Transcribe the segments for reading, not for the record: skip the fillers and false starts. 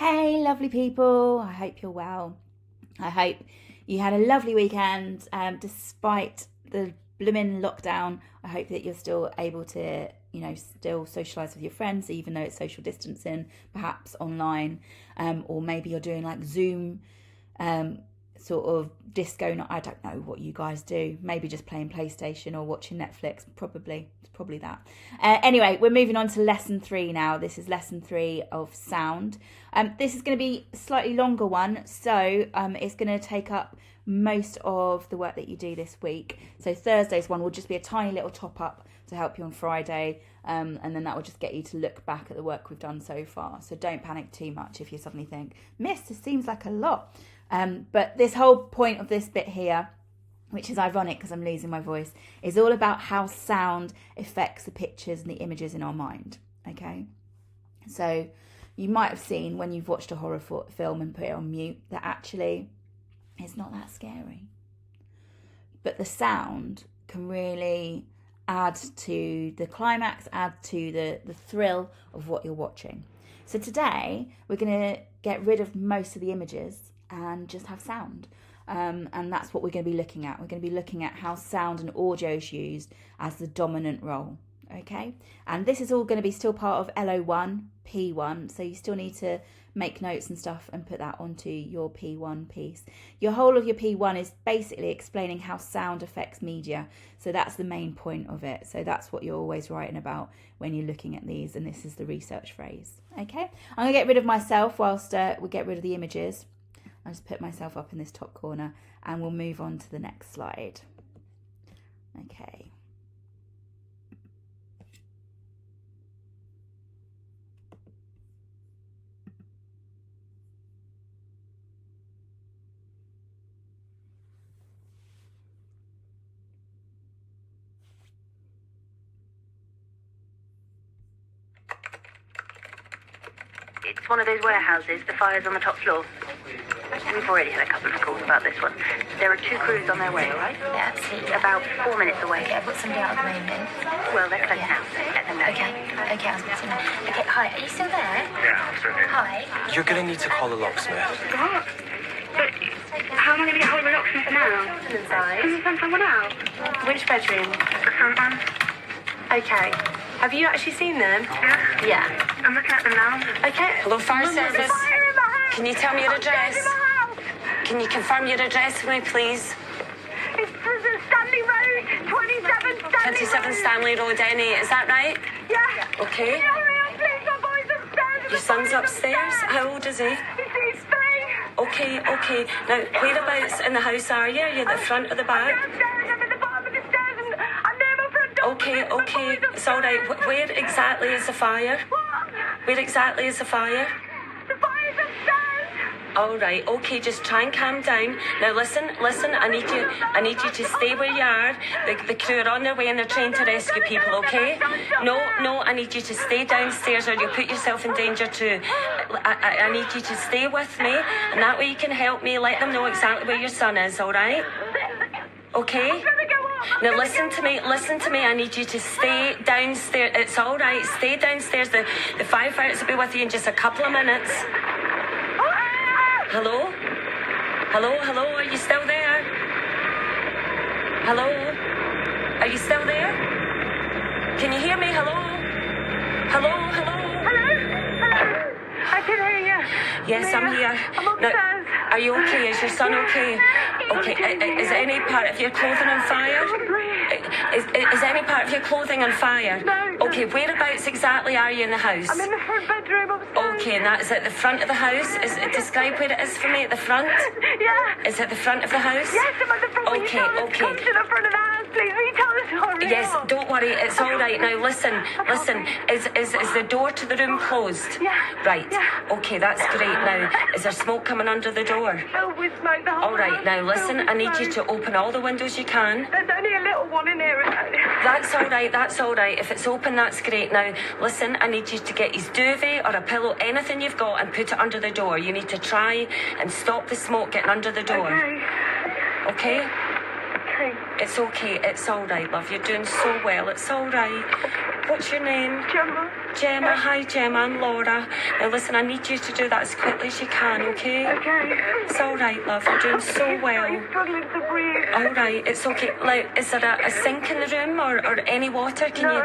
Hey, lovely people. I hope you're well. I hope you had a lovely weekend despite the blooming lockdown. I hope that you're still able to, still socialise with your friends, even though it's social distancing, perhaps online, or maybe you're doing like Zoom sort of disco night. I don't know what you guys do. Maybe just playing PlayStation or watching Netflix. It's probably that. Anyway, we're moving on to lesson 3 now. This is lesson 3 of sound. This is going to be a slightly longer one, so it's going to take up most of the work that you do this week. So Thursday's one will just be a tiny little top up to help you on Friday, and then that will just get you to look back at the work we've done so far. So don't panic too much if you suddenly think, Miss, this seems like a lot. But this whole point of this bit here, which is ironic because I'm losing my voice, is all about how sound affects the pictures and the images in our mind, okay? So you might have seen when you've watched a horror film and put it on mute that actually it's not that scary. But the sound can really add to the climax, add to the thrill of what you're watching. So today we're going to get rid of most of the images and just have sound. And that's what we're going to be looking at. We're going to be looking at how sound and audio is used as the dominant role. Okay, and this is all going to be still part of LO1, P1, so you still need to make notes and stuff and put that onto your P1 piece. Your whole of your P1 is basically explaining how sound affects media, so that's the main point of it. So that's what you're always writing about when you're looking at these, and this is the research phrase. Okay, I'm going to get rid of myself whilst we get rid of the images. I'll just put myself up in this top corner and we'll move on to the next slide. Okay. It's one of those warehouses. The fire's on the top floor. We've already had a couple of calls about this one. There are 2 crews on their way, all right? Yeah, absolutely. About 4 minutes away. Okay, I've got somebody out at the moment. Well, they're close now. Let them know. Okay, I'll speak to them. Okay, hi, are you still there? Yeah, I'm still here. Hi. You're gonna need to call a locksmith. What? But how am I going to get hold of a locksmith now? Inside. Can you send someone out? Which bedroom? Someone? Okay. Have you actually seen them? Yeah. Yeah. I'm looking at them now. Okay. Hello, fire service. Fire in the house! Can you tell me your address? Fire in the house! Can you confirm your address for me, please? It's Stanley Road, 27 Stanley 27 Road. Stanley Road, NA. Is that right? Yeah. Okay. Hurry up, please. My boy's upstairs. Your son's upstairs? How old is he? He's 3. Okay. Now, whereabouts in the house are you? Are you at the front or the back? Downstairs, I'm at the bottom of the stairs and I'm near my front door. Okay. It's all right. Where exactly is the fire? What? Where exactly is the fire? The fire's upstairs. All right, okay, just try and calm down. Now listen, I need you to stay where you are. The crew are on their way and they're trying to rescue people, okay? No, I need you to stay downstairs or you'll put yourself in danger too. I need you to stay with me and that way you can help me, let them know exactly where your son is, all right? Okay? Now listen to me, I need you to stay downstairs. It's all right, stay downstairs. The firefighters will be with you in just a couple of minutes. Hello, are you still there? Hello, are you still there? Can you hear me? Hello? Hello? I can hear you. Yes, I'm here. I'm upstairs. Now, are you okay? Is your son okay? Okay, is any part of your clothing on fire? Is any part of your clothing on fire? No. Okay, whereabouts exactly are you in the house? I'm in the front bedroom upstairs. Okay, and that is at the front of the house? Describe where it is for me, at the front? Yeah. Is it the front of the house? Yes, I'm at the front. Will you tell us to come to the front of the house, please? Will you tell us to hurry Yes, up? don't worry, it's all right. Now listen, is the door to the room closed? Yeah. Right, Yeah. okay, that's great. Now, is there smoke coming under the door? Filled with smoke, the whole All right, house now is listen, filled I with need you smoke. to open all the windows you can. There's only a little one in here. That's all right. If it's open, that's great. Now, listen, I need you to get his duvet or a pillow, anything you've got, and put it under the door. You need to try and stop the smoke getting under the door. Okay. Okay? It's okay. It's all right, love. You're doing so well. It's all right. What's your name? Gemma. Gemma, hi Gemma, I'm Laura. Now listen, I need you to do that as quickly as you can, okay? Okay. It's all right, love. You're doing so well. He's struggling to breathe. All right, it's okay. Like, is there a sink in the room or any water? Can you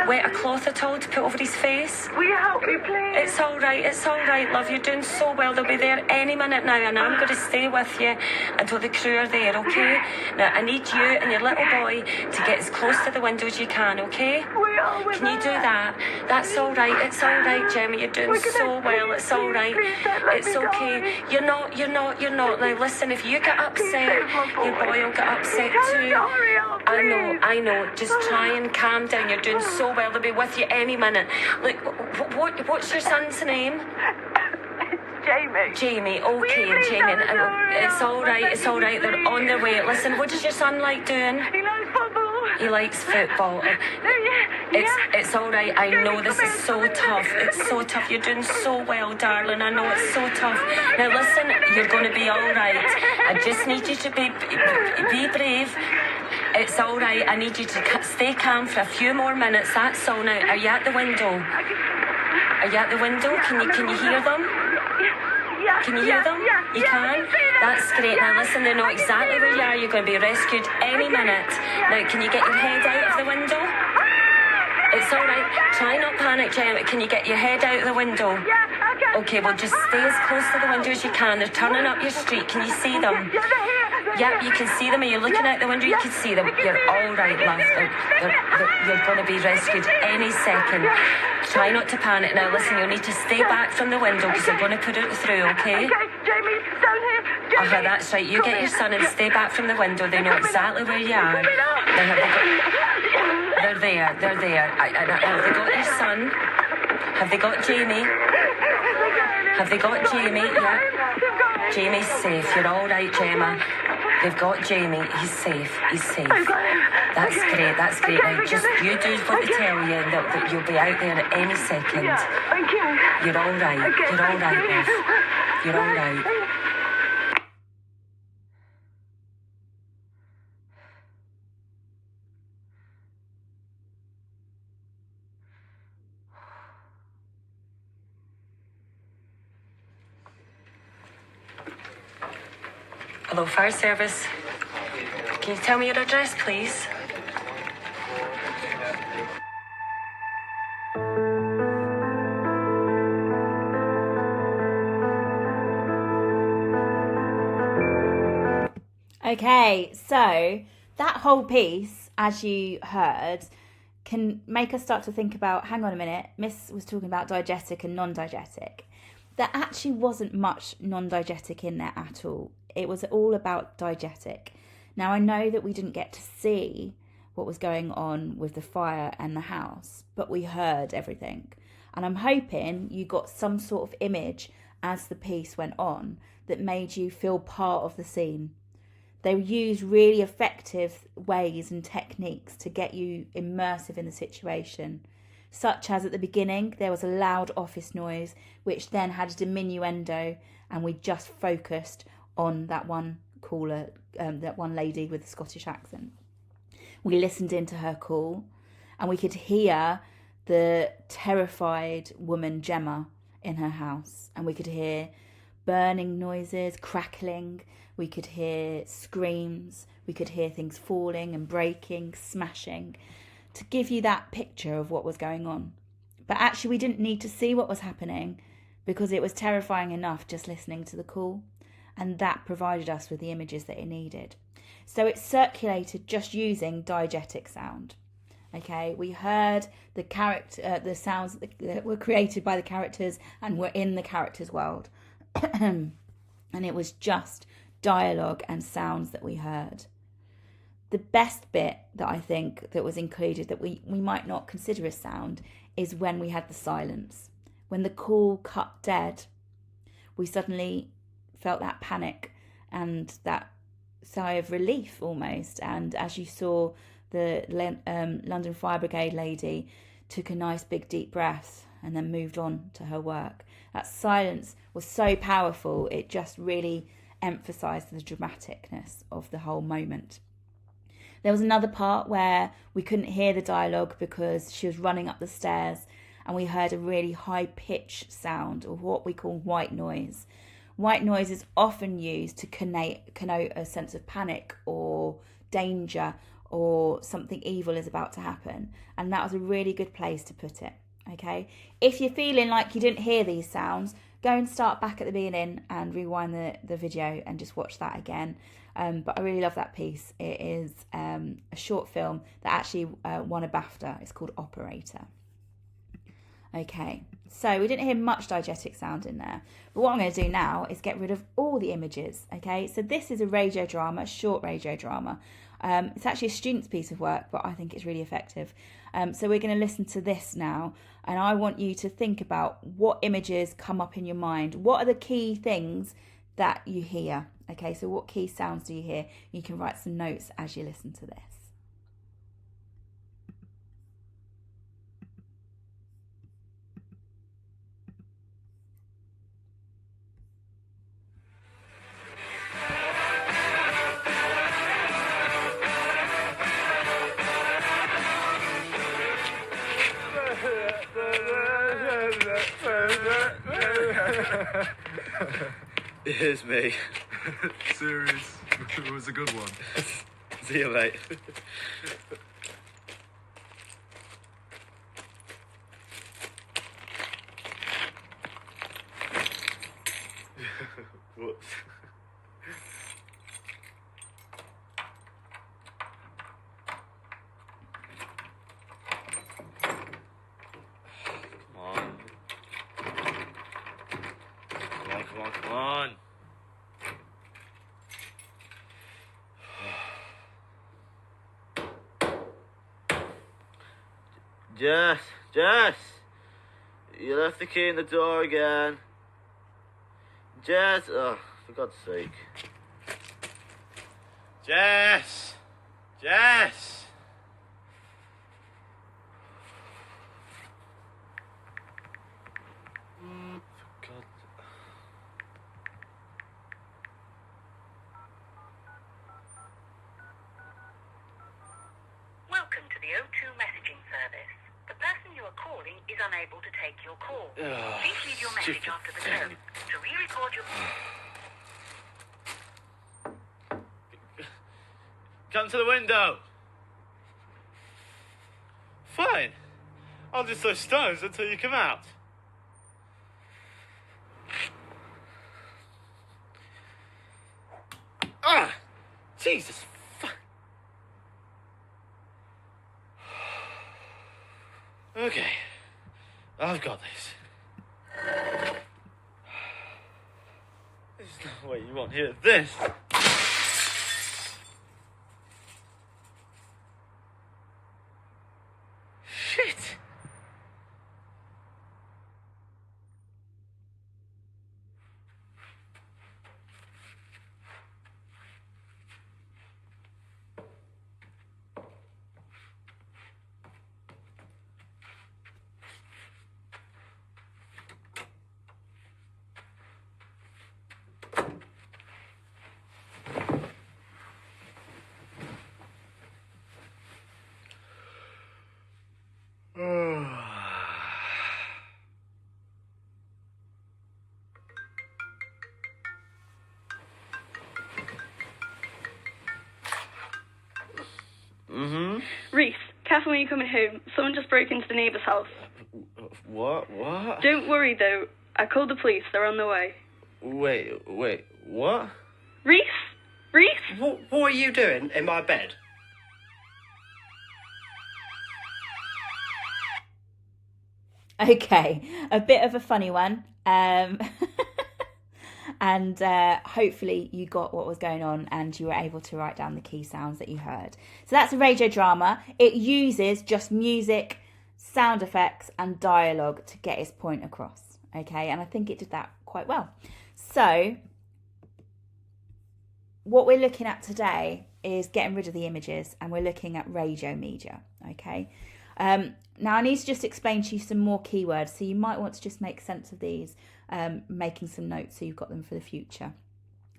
wet a cloth at all to put over his face? Will you help me, please? It's all right, love. You're doing so well. They'll be there any minute now, and I'm going to stay with you until the crew are there, okay? Now, I need you and your little boy to get as close to the window as you can, okay? We're Can you do that? That's all right. It's all right, Gemma. You're doing so well. It's all right. It's okay. You're not. Now, listen, if you get upset, your boy will get upset too. I know. Just try and calm down. You're doing so well. They'll be with you any minute. Look, what's your son's name? Jamie. Jamie, okay, Jamie. It's all right. They're on their way. Listen, what does your son like doing? He likes football. He likes football. It's all right. I know this is so tough. It's so tough. You're doing so well, darling. I know it's so tough. Now listen, you're going to be all right. I just need you to be brave. It's all right. I need you to stay calm for a few more minutes. That's all. Now, are you at the window? Are you at the window? Can you hear them? Can you hear them? You can? That's great. Now listen, they know exactly where you are. You're going to be rescued any minute. Now, can you get your head out of the window? It's all right. Try not panic, Gemma. Can you get your head out of the window? Okay, well, just stay as close to the window as you can. They're turning up your street. Can you see them? Yep, you can see them. Are you looking out the window? You can see them. You're all right, love. You're going to be rescued any second. Try not to panic. Now, listen, you'll need to stay back from the window because they're going to put it through, okay? Okay, Jamie, down here. Jamie. Okay, that's right. You get your son and stay back from the window. They know exactly where you are. They're there. Have they got your son? Have they got Jamie? Have they got Jamie? Yeah. Jamie's safe. You're all right, Gemma. They've got Jamie. He's safe. That's great. Now, just you do what they tell you, and that you'll be out there at any second. Thank you. You're all right. You're all right, love. You're all right. Hello, fire service. Can you tell me your address, please? Okay, so that whole piece, as you heard, can make us start to think about, hang on a minute, Miss was talking about digestic and non-digestic. There actually wasn't much non-digestic in there at all. It was all about digestic. Now, I know that we didn't get to see what was going on with the fire and the house, but we heard everything. And I'm hoping you got some sort of image as the piece went on that made you feel part of the scene. They used really effective ways and techniques to get you immersive in the situation, such as at the beginning, there was a loud office noise, which then had a diminuendo, and we just focused on that one caller, that one lady with the Scottish accent. We listened into her call, and we could hear the terrified woman Gemma in her house, and we could hear burning noises, crackling, we could hear screams, we could hear things falling and breaking, smashing, to give you that picture of what was going on. But actually we didn't need to see what was happening because it was terrifying enough just listening to the call, and that provided us with the images that it needed. So it circulated just using diegetic sound. Okay, we heard the sounds that were created by the characters and were in the characters' world. And it was just dialogue and sounds that we heard. The best bit that I think that was included that we might not consider as sound is when we had the silence. When the call cut dead, we suddenly felt that panic and that sigh of relief almost. And as you saw, the London Fire Brigade lady took a nice big deep breath and then moved on to her work. That silence was so powerful, it just really emphasised the dramaticness of the whole moment. There was another part where we couldn't hear the dialogue because she was running up the stairs and we heard a really high pitched sound, or what we call white noise. White noise is often used to connote a sense of panic or danger, or something evil is about to happen. And that was a really good place to put it. Okay. If you're feeling like you didn't hear these sounds, go and start back at the beginning and rewind the video and just watch that again. But I really love that piece. It is a short film that actually won a BAFTA. It's called Operator. Okay, so we didn't hear much diegetic sound in there. But what I'm going to do now is get rid of all the images. Okay, so this is a radio drama, a short radio drama. It's actually a student's piece of work, but I think it's really effective. So we're going to listen to this now, and I want you to think about what images come up in your mind. What are the key things that you hear? Okay, so what key sounds do you hear? You can write some notes as you listen to this. Here's me. Serious. It was a good one. See you, mate. Whoops. Come on. Come on. Jess, you left the key in the door again. Jess, oh, for God's sake. Jess! For God. Welcome to the O2 messaging service. The person you are calling is unable to take your call. Please leave your message stupid after the thing. tone. To re-record your... Come to the window. Fine. I'll just throw stones until you come out. Ah! Jesus. Okay. I've got this. There's no way you won't hear this. Shit. Reese, careful when you're coming home. Someone just broke into the neighbour's house. What? Don't worry, though. I called the police. They're on their way. Wait, what? Reese? What are you doing in my bed? Okay, a bit of a funny one. And hopefully you got what was going on and you were able to write down the key sounds that you heard. So that's a radio drama. It uses just music, sound effects and dialogue to get its point across. Okay, and I think it did that quite well. So what we're looking at today is getting rid of the images, and we're looking at radio media. Okay. Now I need to just explain to you some more keywords, so you might want to just make sense of these, making some notes so you've got them for the future.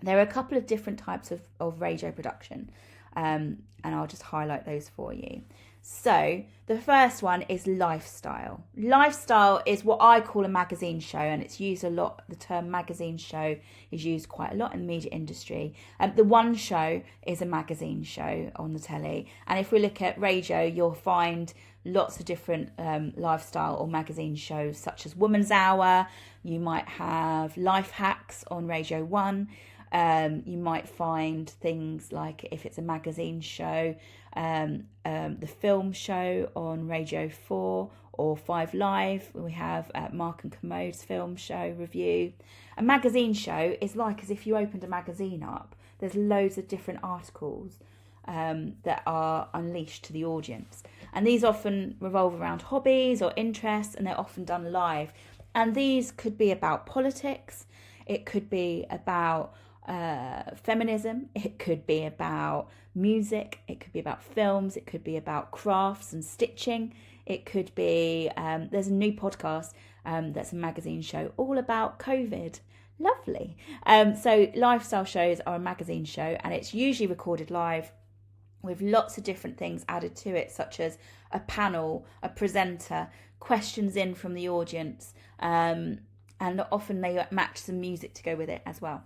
There are a couple of different types of radio production, and I'll just highlight those for you. So the first one is lifestyle. Lifestyle is what I call a magazine show, and it's used a lot. The term magazine show is used quite a lot in the media industry. The One Show is a magazine show on the telly, and if we look at radio, you'll find lots of different lifestyle or magazine shows, such as Woman's Hour. You might have Life Hacks on Radio 1. You might find things like, if it's a magazine show, the film show on Radio 4 or 5 Live. We have Mark and Commode's film show review. A magazine show is like as if you opened a magazine up. There's loads of different articles that are unleashed to the audience. And these often revolve around hobbies or interests, and they're often done live. And these could be about politics. It could be about feminism. It could be about music. It could be about films. It could be about crafts and stitching. It could be, there's a new podcast that's a magazine show all about COVID. Lovely. So lifestyle shows are a magazine show, and it's usually recorded live with lots of different things added to it, such as a panel, a presenter, questions in from the audience, and often they match some music to go with it as well.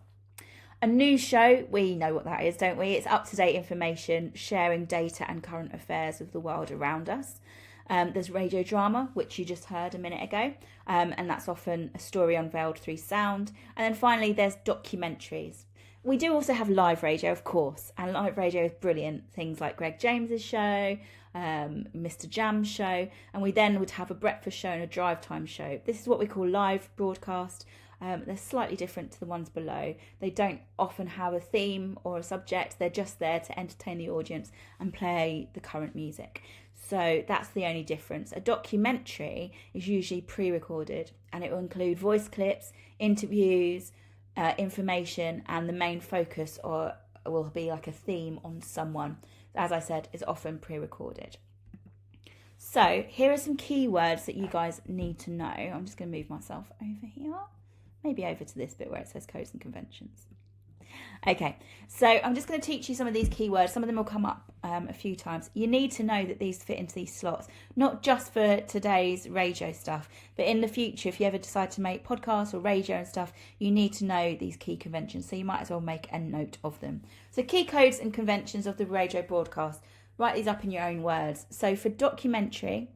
A news show, we know what that is, don't we? It's up-to-date information, sharing data and current affairs of the world around us. There's radio drama, which you just heard a minute ago, and that's often a story unveiled through sound. And then finally, there's documentaries. We do also have live radio, of course, and live radio is brilliant. Things like Greg James's show, Mr. Jam's show, and we then would have a breakfast show and a drive time show. This is what we call live broadcast. They're slightly different to the ones below. They don't often have a theme or a subject. They're just there to entertain the audience and play the current music. So that's the only difference. A documentary is usually pre-recorded, and it will include voice clips, interviews, information, and the main focus will be like a theme on someone. As I said, is often pre-recorded. So here are some keywords that you guys need to know. I'm just going to move myself over here. Maybe over to this bit where it says codes and conventions. Okay, so I'm just going to teach you some of these keywords. Some of them will come up a few times. You need to know that these fit into these slots, not just for today's radio stuff, but in the future, if you ever decide to make podcasts or radio and stuff, you need to know these key conventions. So you might as well make a note of them. So key codes and conventions of the radio broadcast. Write these up in your own words. So for documentary,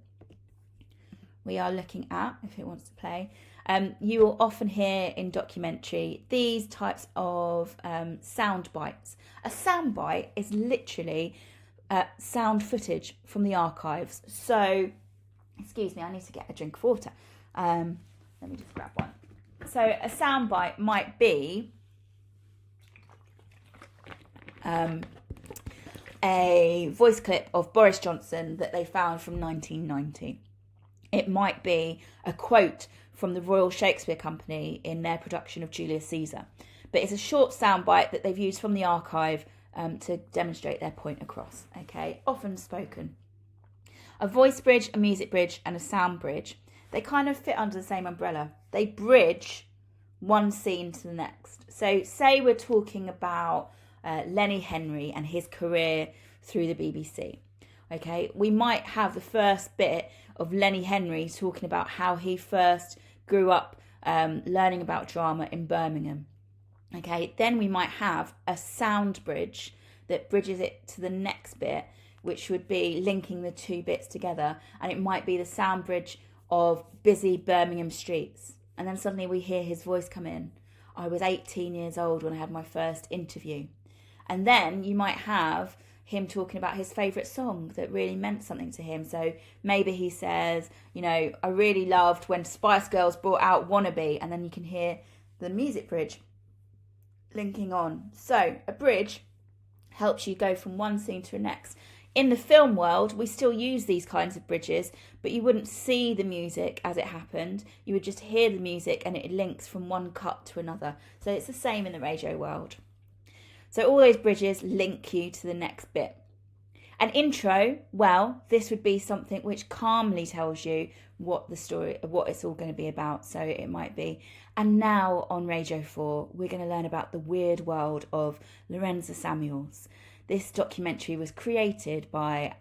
we are looking at, if it wants to play, you will often hear in documentary these types of sound bites. A sound bite is literally sound footage from the archives. So, excuse me, I need to get a drink of water. Let me just grab one. So a sound bite might be a voice clip of Boris Johnson that they found from 1990. It might be a quote from the Royal Shakespeare Company in their production of Julius Caesar. But it's a short soundbite that they've used from the archive to demonstrate their point across. Okay, often spoken. A voice bridge, a music bridge, and a sound bridge, they kind of fit under the same umbrella. They bridge one scene to the next. So say we're talking about Lenny Henry and his career through the BBC. Okay, we might have the first bit of Lenny Henry talking about how he first grew up learning about drama in Birmingham. Okay, then we might have a sound bridge that bridges it to the next bit, which would be linking the two bits together. And it might be the sound bridge of busy Birmingham streets. And then suddenly we hear his voice come in. I was 18 years old when I had my first interview. And then you might have him talking about his favourite song that really meant something to him. So maybe he says, you know, I really loved when Spice Girls brought out Wannabe, and then you can hear the music bridge linking on. So a bridge helps you go from one scene to the next. In the film world, we still use these kinds of bridges, but you wouldn't see the music as it happened. You would just hear the music and it links from one cut to another. So it's the same in the radio world. So all those bridges link you to the next bit. An intro, well, this would be something which calmly tells you what the story, what it's all going to be about. So it might be, and now on Radio 4, we're going to learn about the weird world of Lorenza Samuels. This documentary was created by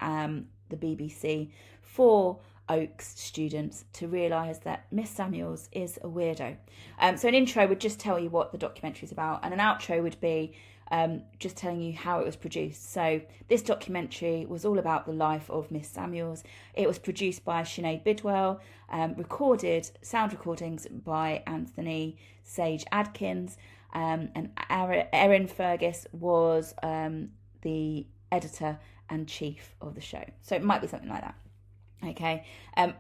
the BBC for Oaks students to realise that Miss Samuels is a weirdo. So an intro would just tell you what the documentary is about, and an outro would be just telling you how it was produced. So this documentary was all about the life of Miss Samuels. It was produced by Sinead Bidwell, sound recordings by Anthony Sage Adkins, and Erin Fergus was the editor and chief of the show. So it might be something like that. Okay.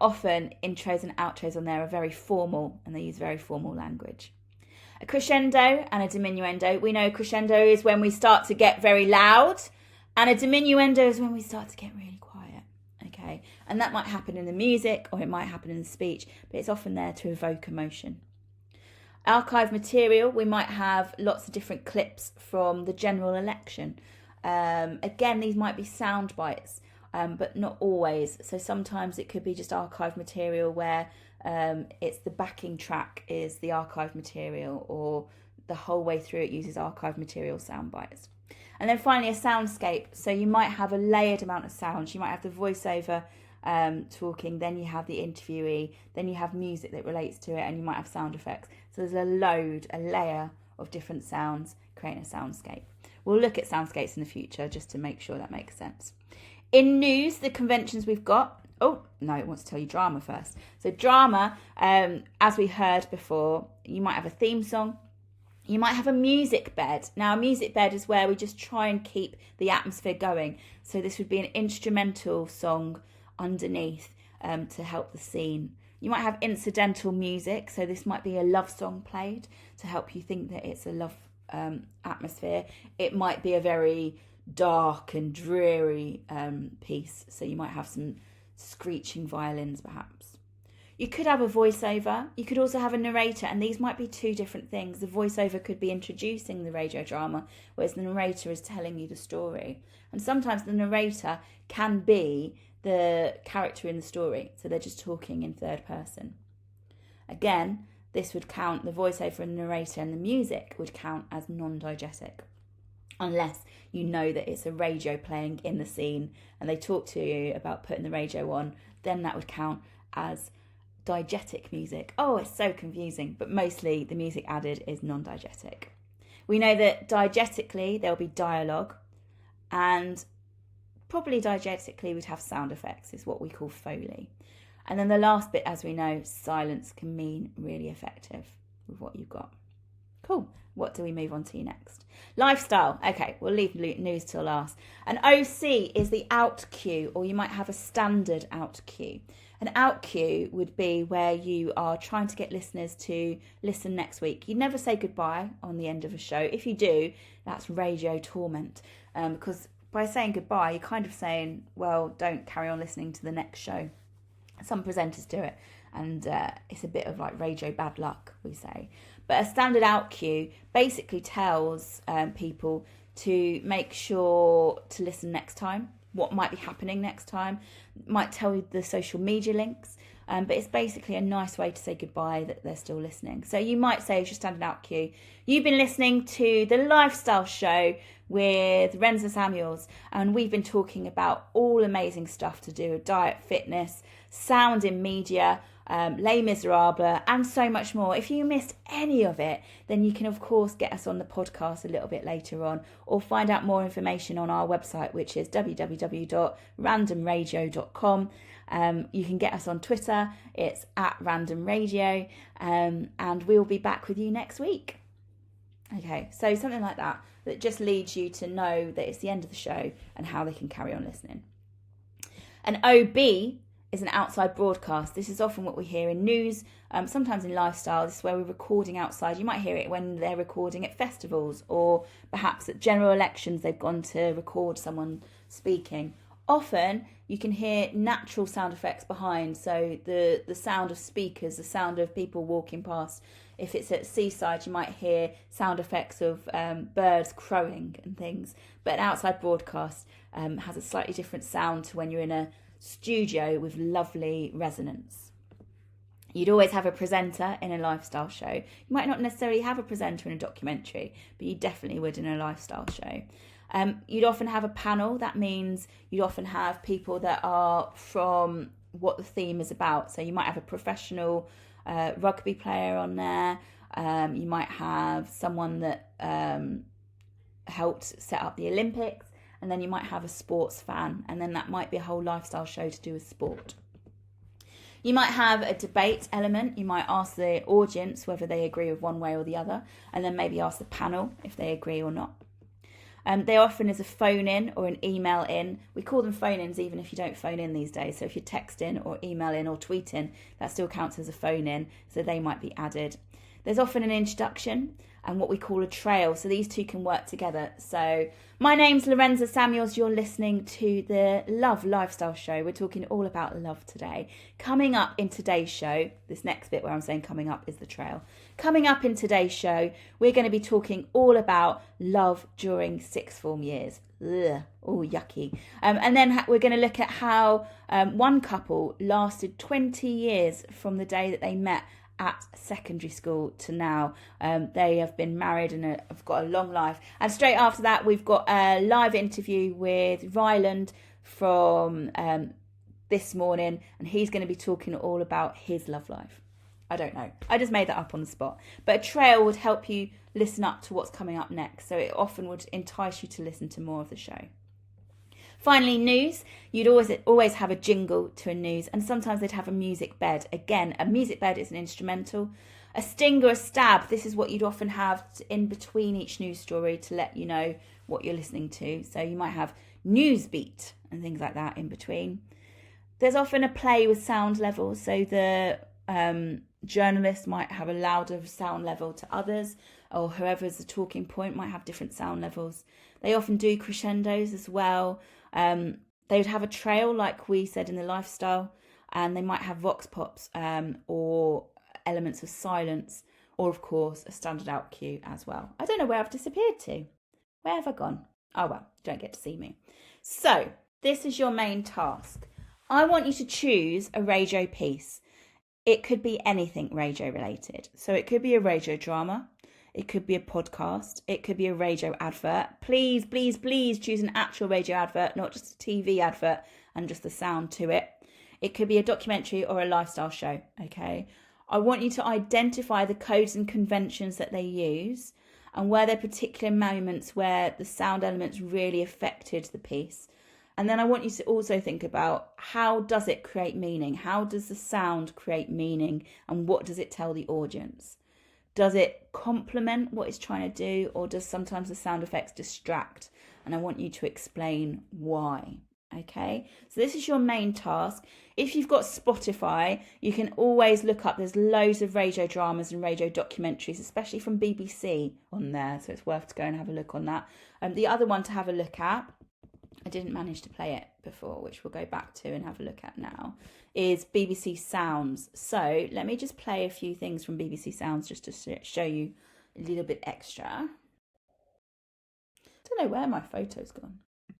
Often intros and outros on there are very formal, and they use very formal language. A crescendo and a diminuendo. We know crescendo is when we start to get very loud, and a diminuendo is when we start to get really quiet. Okay. And that might happen in the music, or it might happen in the speech, but it's often there to evoke emotion. Archive material, we might have lots of different clips from the general election. Again, these might be sound bites, but not always. So sometimes it could be just archive material where it's the backing track is the archive material, or the whole way through it uses archive material sound bites. And then finally a soundscape. So you might have a layered amount of sounds. You might have the voiceover talking, then you have the interviewee, then you have music that relates to it, and you might have sound effects. So there's a layer of different sounds creating a soundscape. We'll look at soundscapes in the future just to make sure that makes sense. In news, the conventions we've got. Oh, no, it wants to tell you drama first. So drama, as we heard before, you might have a theme song. You might have a music bed. Now, a music bed is where we just try and keep the atmosphere going. So this would be an instrumental song underneath to help the scene. You might have incidental music. So this might be a love song played to help you think that it's a love atmosphere. It might be a very dark and dreary piece. So you might have some screeching violins perhaps. You could have a voiceover. You could also have a narrator, and these might be two different things. The voiceover could be introducing the radio drama, whereas the narrator is telling you the story. And sometimes the narrator can be the character in the story, so they're just talking in third person. Again, this would count, the voiceover and the narrator and the music would count as non-diegetic, unless you know that it's a radio playing in the scene and they talk to you about putting the radio on, then that would count as diegetic music. Oh, it's so confusing, but mostly the music added is non-diegetic. We know that diegetically there'll be dialogue, and probably diegetically we'd have sound effects, is what we call Foley. And then the last bit, as we know, silence can mean really effective with what you've got. Cool. What do we move on to next? Lifestyle. Okay, we'll leave news till last. An OC is the out cue, or you might have a standard out cue. An out cue would be where you are trying to get listeners to listen next week. You never say goodbye on the end of a show. If you do, that's radio torment, because by saying goodbye, you're kind of saying, well, don't carry on listening to the next show. Some presenters do it, and it's a bit of like radio bad luck, we say. But a standard out cue basically tells people to make sure to listen next time, what might be happening next time. It might tell you the social media links, but it's basically a nice way to say goodbye that they're still listening. So you might say as your standard out cue, you've been listening to the Lifestyle Show with Renza Samuels, and we've been talking about all amazing stuff to do with diet, fitness, sound in media, Les Miserables, and so much more. If you missed any of it, then you can of course get us on the podcast a little bit later on, or find out more information on our website, which is www.randomradio.com. You can get us on Twitter, it's @randomradio, and we'll be back with you next week. Okay, so something like that just leads you to know that it's the end of the show and how they can carry on listening. An OB is an outside broadcast. This is often what we hear in news, sometimes in lifestyle. This is where we're recording outside. You might hear it when they're recording at festivals, or perhaps at general elections they've gone to record someone speaking. Often you can hear natural sound effects behind, so the sound of speakers, the sound of people walking past. If it's at seaside, you might hear sound effects of birds crowing and things. But an outside broadcast has a slightly different sound to when you're in a studio with lovely resonance. You'd always have a presenter in a lifestyle show. You might not necessarily have a presenter in a documentary, but you definitely would in a lifestyle show. You'd often have a panel. That means you'd often have people that are from what the theme is about. So you might have a professional rugby player on there. You might have someone that helped set up the Olympics. And then you might have a sports fan. And then that might be a whole lifestyle show to do with sport. You might have a debate element. You might ask the audience whether they agree with one way or the other, and then maybe ask the panel if they agree or not. There often is a phone in or an email in. We call them phone ins even if you don't phone in these days. So if you're texting or emailing or tweeting, that still counts as a phone in. So they might be added. There's often an introduction and what we call a trail. So these two can work together. So my name's Lorenza Samuels. You're listening to the Love Lifestyle Show. We're talking all about love today. Coming up in today's show, this next bit where I'm saying coming up is the trail. Coming up in today's show, we're going to be talking all about love during sixth form years. Ugh, oh, yucky. And then we're going to look at how one couple lasted 20 years from the day that they met at secondary school to now. They have been married and have got a long life. And straight after that, we've got a live interview with Ryland from this morning, and he's going to be talking all about his love life. I don't know. I just made that up on the spot. But a trail would help you listen up to what's coming up next. So it often would entice you to listen to more of the show. Finally, news. You'd always have a jingle to a news, and sometimes they'd have a music bed. Again, a music bed is an instrumental. A sting or a stab, this is what you'd often have in between each news story to let you know what you're listening to. So you might have news beat and things like that in between. There's often a play with sound levels, so the journalist might have a louder sound level to others, or whoever's the talking point might have different sound levels. They often do crescendos as well. They would have a trail, like we said in the lifestyle, and they might have vox pops or elements of silence, or of course a standard out cue as well. I don't know where I've disappeared to. Where have I gone? Oh well, don't get to see me. So this is your main task. I want you to choose a radio piece. It could be anything radio related. So it could be a radio drama. It could be a podcast. It could be a radio advert. Please, please, please choose an actual radio advert, not just a TV advert and just the sound to it. It could be a documentary or a lifestyle show, okay? I want you to identify the codes and conventions that they use and where there are particular moments where the sound elements really affected the piece. And then I want you to also think about, how does it create meaning? How does the sound create meaning? And what does it tell the audience? Does it complement what it's trying to do, or does sometimes the sound effects distract? And I want you to explain why. Okay, so this is your main task. If you've got Spotify, you can always look up, there's loads of radio dramas and radio documentaries, especially from BBC on there. So it's worth to go and have a look on that. The other one to have a look at, I didn't manage to play it before, which we'll go back to and have a look at now, is BBC Sounds. So let me just play a few things from BBC Sounds just to show you a little bit extra. I don't know where my photo's gone.